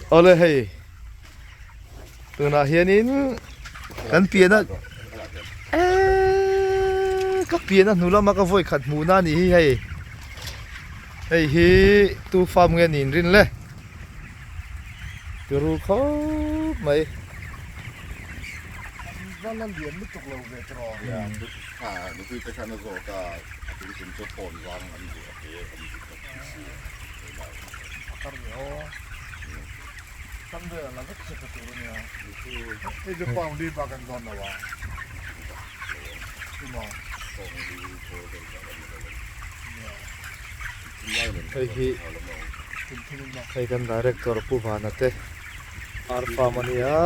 เอาเลยให้ตัวน่ะเฮียนินกันเปลี่ยนนะก็เปลี่ยนนะหนูเรามาก็โวยขัดหมูหน้านี่ให้ฮีตูฟาร์มเงินนินรินเลยจะรู้เขาไหมว่านั่นเรียนไม่ตกลงเลยตรอnuคือไป看那个个就是做破装很多，也很多。อาการเดียวตั้งเดือนแล้วก็จะกระตุ้นเนี่ยไอ้เจ้าความรีบมากันก่อนนะวะที่มองให้กันดีเรกตัวผู้พานัดเตะอาร์ฟามันยา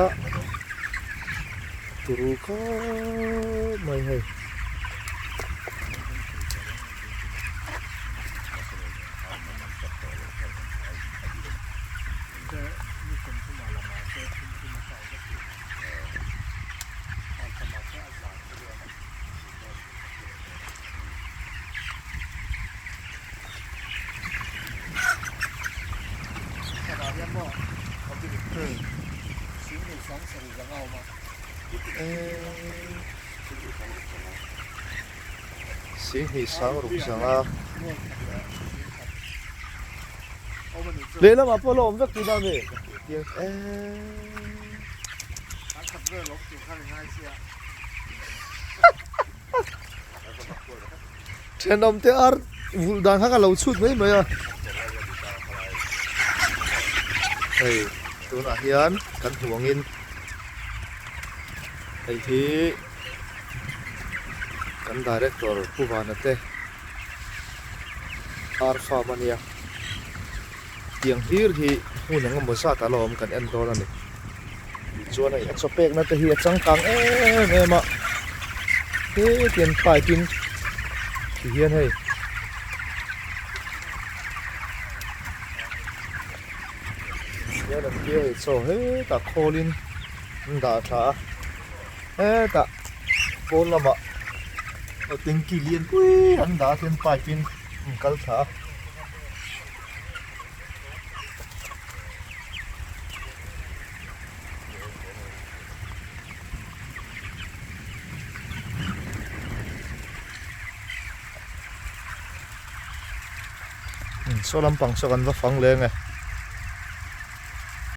ตุรุกาไม่ให้สิ่งที่สังรูปสังละเลี้ยงมาพอลมสักทีนั่นเลยเช่นน้ำเตอร์วูดานฮักเราชุดไหมอ่ะเฮ้ยตัวน่ะเฮียนกันห่วงอินไอ้ที่กันดีเรกตัวผู้บานเตะอาร์ฟามันยาyang hir hi hun yang mo sa ta lom kan en do ni chuan ai so pek na te hi chang kang ma he tian pai tin hi hian hei ya da kia so he ta kholin da tha ta pol lama ting ki lien pui an da tian pai tin kal tha số lâm bằng số gần và phẳng lên này